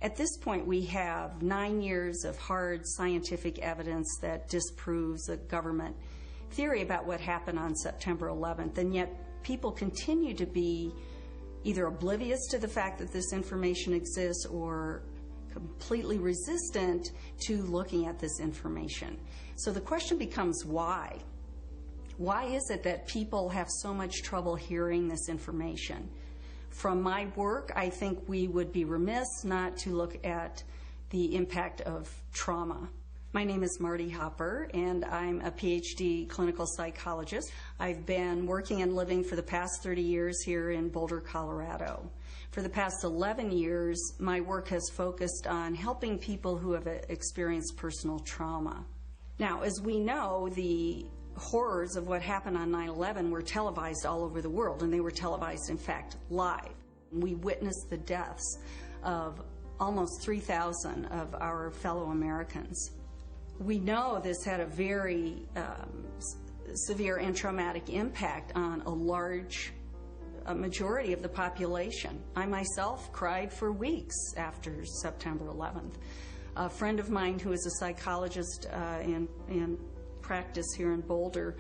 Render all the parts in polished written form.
At this point, we have 9 years of hard scientific evidence that disproves a government theory about what happened on September 11th, and yet people continue to be either oblivious to the fact that this information exists or completely resistant to looking at this information. So the question becomes why? Why is it that people have so much trouble hearing this information? From my work, I think we would be remiss not to look at the impact of trauma. My name is Marti Hopper, and I'm a Ph.D. clinical psychologist. I've been working and living for the past 30 years here in Boulder, Colorado. For the past 11 years, my work has focused on helping people who have experienced personal trauma. Now, as we know, the horrors of what happened on 9/11 were televised all over the world, and they were televised, in fact, live. We witnessed the deaths of almost 3,000 of our fellow Americans. We know this had a very severe and traumatic impact on a majority of the population. I myself cried for weeks after September 11th. A friend of mine who is a psychologist in practice here in Boulder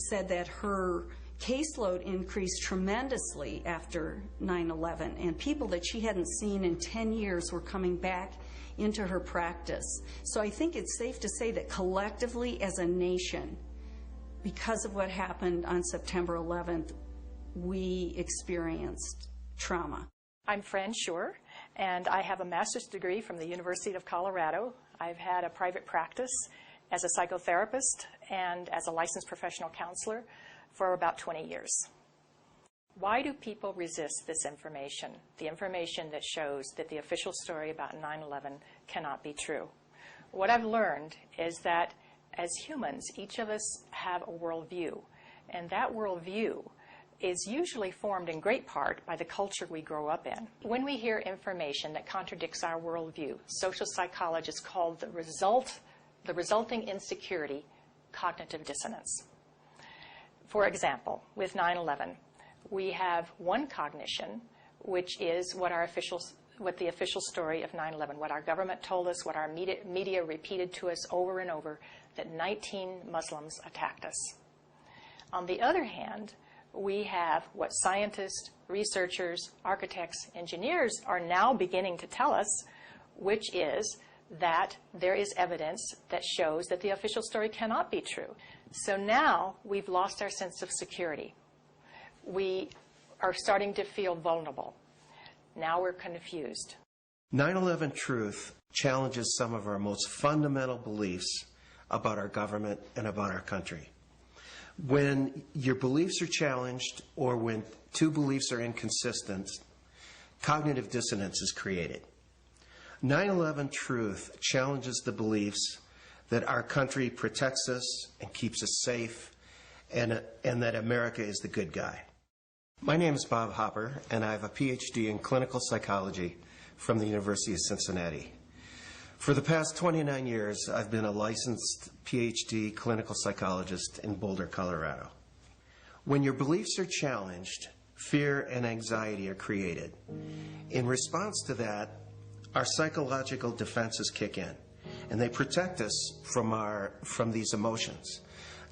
said that her caseload increased tremendously after 9/11, and people that she hadn't seen in 10 years were coming back into her practice. So I think it's safe to say that collectively as a nation, because of what happened on September 11th, we experienced trauma. I'm Fran Schur, and I have a master's degree from the University of Colorado. I've had a private practice as a psychotherapist and as a licensed professional counselor for about 20 years. Why do people resist this information, the information that shows that the official story about 9/11 cannot be true? What I've learned is that as humans, each of us have a worldview, and that worldview is usually formed in great part by the culture we grow up in. When we hear information that contradicts our worldview, social psychologists call the resulting insecurity cognitive dissonance. For example, with 9/11, we have one cognition, which is what the official story of 9/11, what our government told us, what our media repeated to us over and over, that 19 Muslims attacked us. On the other hand, we have what scientists, researchers, architects, engineers are now beginning to tell us, which is that there is evidence that shows that the official story cannot be true. So now we've lost our sense of security. We are starting to feel vulnerable. Now we're confused. 9/11 truth challenges some of our most fundamental beliefs about our government and about our country. When your beliefs are challenged or when two beliefs are inconsistent, cognitive dissonance is created. 9/11 truth challenges the beliefs that our country protects us and keeps us safe and that America is the good guy. My name is Bob Hopper, and I have a Ph.D. in clinical psychology from the University of Cincinnati. For the past 29 years, I've been a licensed Ph.D. clinical psychologist in Boulder, Colorado. When your beliefs are challenged, fear and anxiety are created. In response to that, our psychological defenses kick in, and they protect us from these emotions.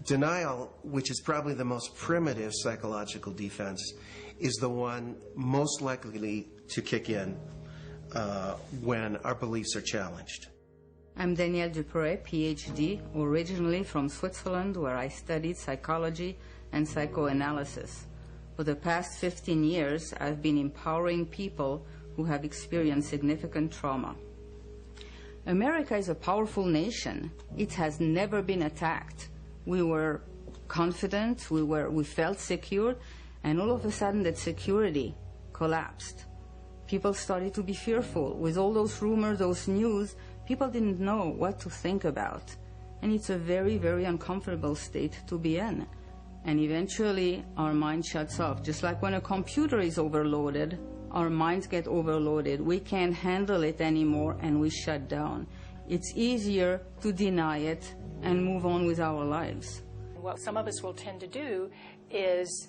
Denial, which is probably the most primitive psychological defense, is the one most likely to kick in when our beliefs are challenged. I'm Danielle Dupré, Ph.D., originally from Switzerland, where I studied psychology and psychoanalysis. For the past 15 years, I've been empowering people who have experienced significant trauma. America is a powerful nation. It has never been attacked. We were confident, we felt secure, and all of a sudden that security collapsed. People started to be fearful. With all those rumors, those news, people didn't know what to think about. And it's a very, very uncomfortable state to be in. And eventually, our mind shuts off. Just like when a computer is overloaded, our minds get overloaded. We can't handle it anymore, and we shut down. It's easier to deny it and move on with our lives. What some of us will tend to do is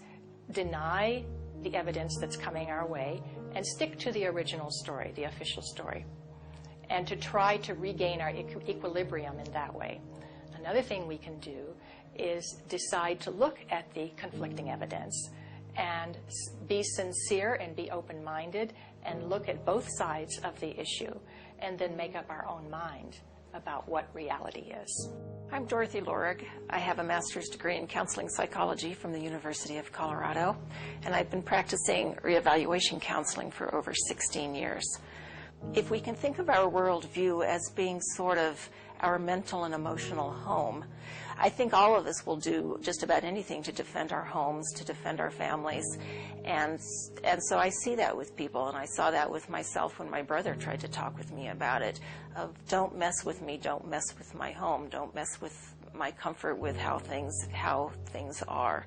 deny the evidence that's coming our way and stick to the original story, the official story. and to try to regain our equilibrium in that way. Another thing we can do is decide to look at the conflicting evidence and be sincere and be open-minded and look at both sides of the issue and then make up our own mind about what reality is. I'm Dorothy Lorig. I have a master's degree in counseling psychology from the University of Colorado, and I've been practicing reevaluation counseling for over 16 years. If we can think of our worldview as being sort of our mental and emotional home, I think all of us will do just about anything to defend our homes, to defend our families. And so I see that with people, and I saw that with myself when my brother tried to talk with me about it, of don't mess with me, don't mess with my home, don't mess with my comfort with how things are.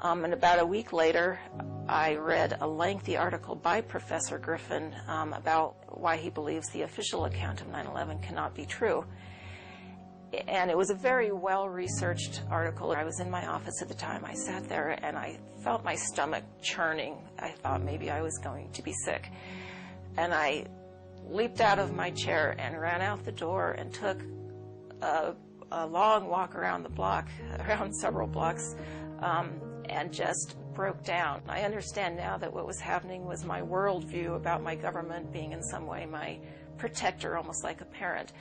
And about a week later, I read a lengthy article by Professor Griffin about why he believes the official account of 9/11 cannot be true. And it was a very well-researched article. I was in my office at the time. I sat there and I felt my stomach churning. I thought maybe I was going to be sick. And I leaped out of my chair and ran out the door and took a long walk around the block, around several blocks, and just broke down. I understand now that what was happening was my worldview about my government being in some way my protector, almost like a parent,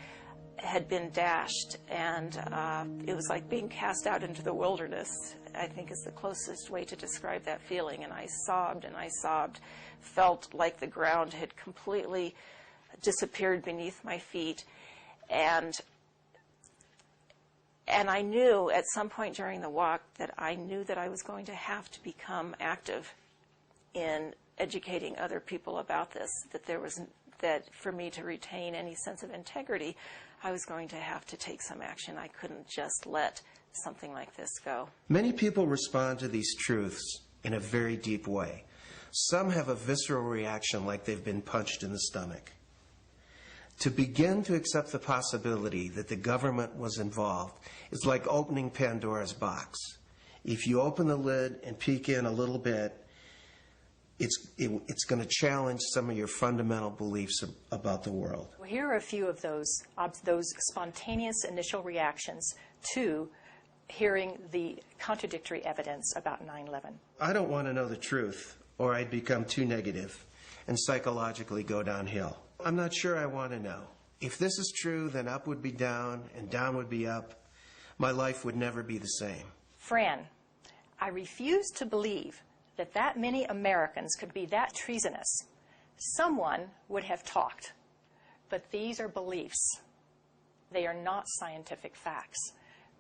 had been dashed, and it was like being cast out into the wilderness, I think is the closest way to describe that feeling. And I sobbed, felt like the ground had completely disappeared beneath my feet. And I knew at some point during the walk that I knew that I was going to have to become active in educating other people about this, that for me to retain any sense of integrity, I was going to have to take some action. I couldn't just let something like this go. Many people respond to these truths in a very deep way. Some have a visceral reaction like they've been punched in the stomach. To begin to accept the possibility that the government was involved is like opening Pandora's box. If you open the lid and peek in a little bit, it's going to challenge some of your fundamental beliefs about the world. Well, here are a few of those spontaneous initial reactions to hearing the contradictory evidence about 9/11. I don't want to know the truth, or I'd become too negative and psychologically go downhill. I'm not sure I want to know. If this is true, then up would be down and down would be up. My life would never be the same. Fran, I refuse to believe that many Americans could be that treasonous. Someone would have talked. But these are beliefs. They are not scientific facts.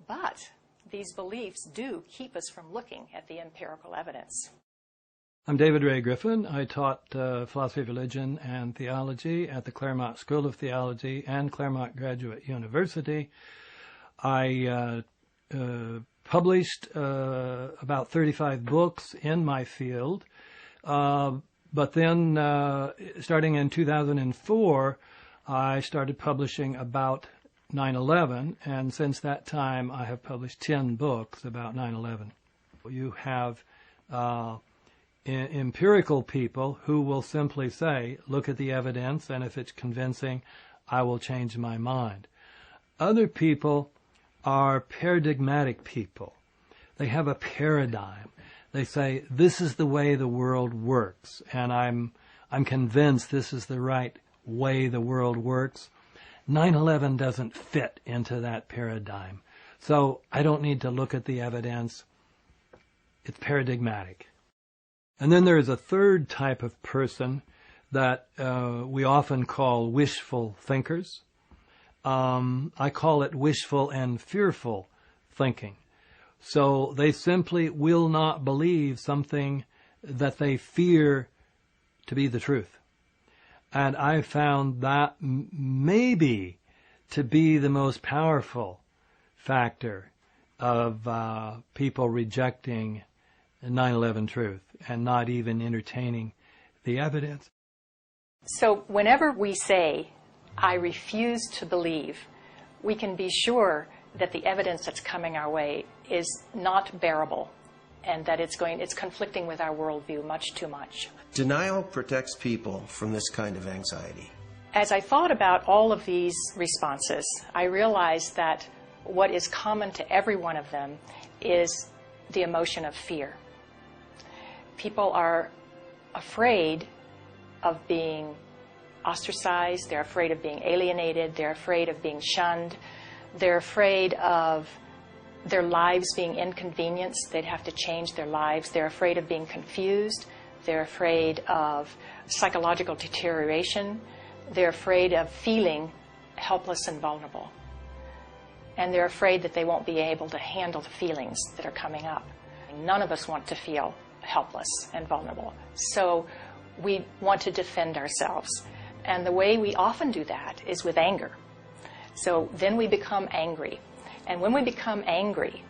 But these beliefs do keep us from looking at the empirical evidence. I'm David Ray Griffin. I taught philosophy of religion and theology at the Claremont School of Theology and Claremont Graduate University. I published about 35 books in my field, but then starting in 2004, I started publishing about 9/11, and since that time I have published 10 books about 9/11. You have empirical people who will simply say, look at the evidence, and if it's convincing, I will change my mind. Other people are paradigmatic people. They have a paradigm. They say, this is the way the world works, and I'm convinced this is the right way the world works. 9/11 doesn't fit into that paradigm. So I don't need to look at the evidence. It's paradigmatic. And then there is a third type of person that we often call wishful thinkers. I call it wishful and fearful thinking. So they simply will not believe something that they fear to be the truth. And I found that maybe to be the most powerful factor of people rejecting 9/11 truth and not even entertaining the evidence. So whenever we say, I refuse to believe, we can be sure that the evidence that's coming our way is not bearable and that it's conflicting with our worldview much too much. Denial protects people from this kind of anxiety. As I thought about all of these responses, I realized that what is common to every one of them is the emotion of fear. People are afraid of being ostracized, they're afraid of being alienated, they're afraid of being shunned, they're afraid of their lives being inconvenienced, they'd have to change their lives, they're afraid of being confused, they're afraid of psychological deterioration, they're afraid of feeling helpless and vulnerable. And they're afraid that they won't be able to handle the feelings that are coming up. None of us want to feel helpless and vulnerable. So we want to defend ourselves. And the way we often do that is with anger. So then we become angry. And when we become angry,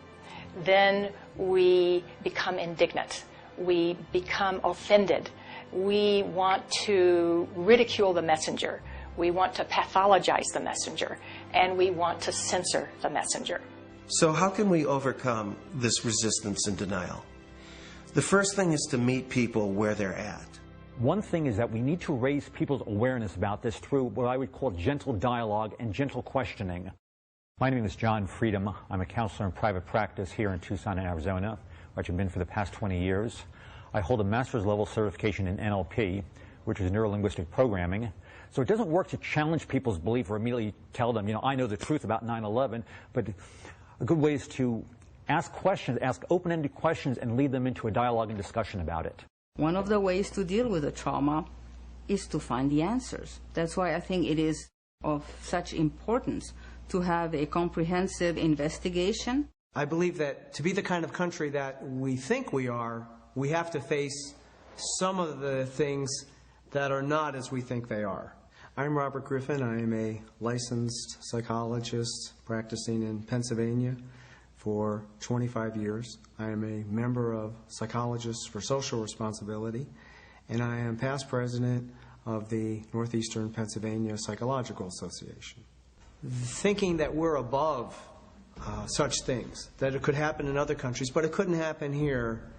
then we become indignant. We become offended. We want to ridicule the messenger. We want to pathologize the messenger. And we want to censor the messenger. So how can we overcome this resistance and denial? The first thing is to meet people where they're at. One thing is that we need to raise people's awareness about this through what I would call gentle dialogue and gentle questioning. My name is John Freedom. I'm a counselor in private practice here in Tucson, Arizona, which I've been for the past 20 years. I hold a master's level certification in NLP, which is neuro-linguistic programming. So it doesn't work to challenge people's belief or immediately tell them, I know the truth about 9/11, but a good way is to ask questions, ask open-ended questions, and lead them into a dialogue and discussion about it. One of the ways to deal with the trauma is to find the answers. That's why I think it is of such importance to have a comprehensive investigation. I believe that to be the kind of country that we think we are, we have to face some of the things that are not as we think they are. I'm Robert Griffin. I am a licensed psychologist practicing in Pennsylvania for 25 years. I am a member of Psychologists for Social Responsibility, and I am past president of the Northeastern Pennsylvania Psychological Association. Thinking that we're above such things, that it could happen in other countries, but it couldn't happen here,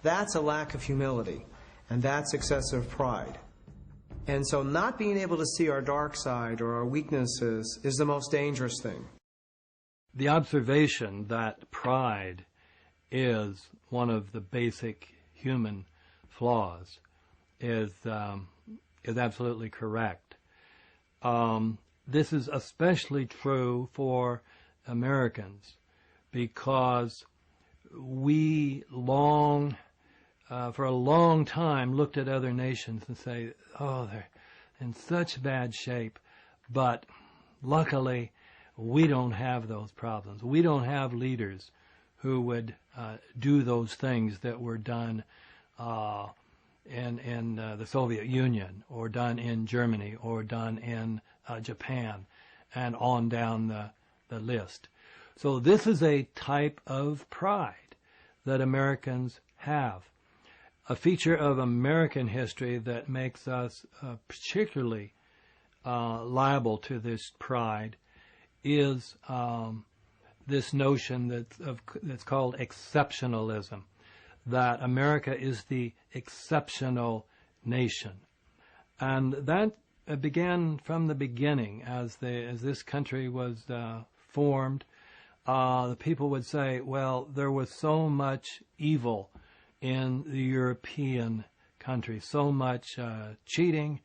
that's a lack of humility, and that's excessive pride. And so not being able to see our dark side or our weaknesses is the most dangerous thing. The observation that pride is one of the basic human flaws is absolutely correct. This is especially true for Americans because we for a long time looked at other nations and say, oh, they're in such bad shape, but luckily we don't have those problems. We don't have leaders who would do those things that were done in the Soviet Union, or done in Germany, or done in Japan, and on down the list. So this is a type of pride that Americans have. A feature of American history that makes us particularly liable to this pride is this notion that's called exceptionalism, that America is the exceptional nation. And that began from the beginning. As this country was formed, the people would say, well, there was so much evil in the European countries, so much cheating,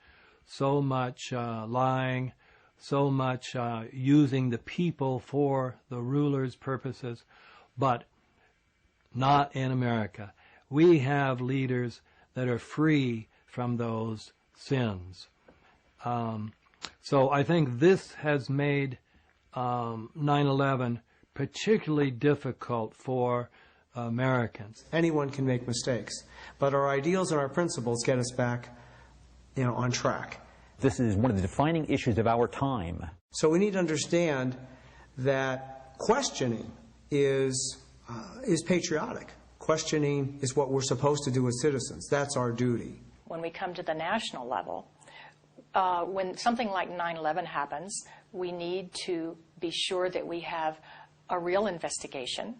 so much lying, so much using the people for the ruler's purposes, but not in America. We have leaders that are free from those sins. So I think this has made 9/11 particularly difficult for Americans. Anyone can make mistakes, but our ideals and our principles get us back, on track. This is one of the defining issues of our time. So we need to understand that questioning is patriotic. Questioning is what we're supposed to do as citizens. That's our duty. When we come to the national level, when something like 9/11 happens, we need to be sure that we have a real investigation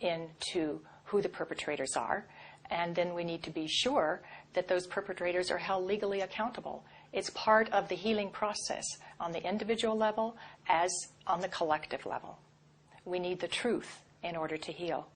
into who the perpetrators are, and then we need to be sure that those perpetrators are held legally accountable. It's part of the healing process on the individual level as on the collective level. We need the truth in order to heal.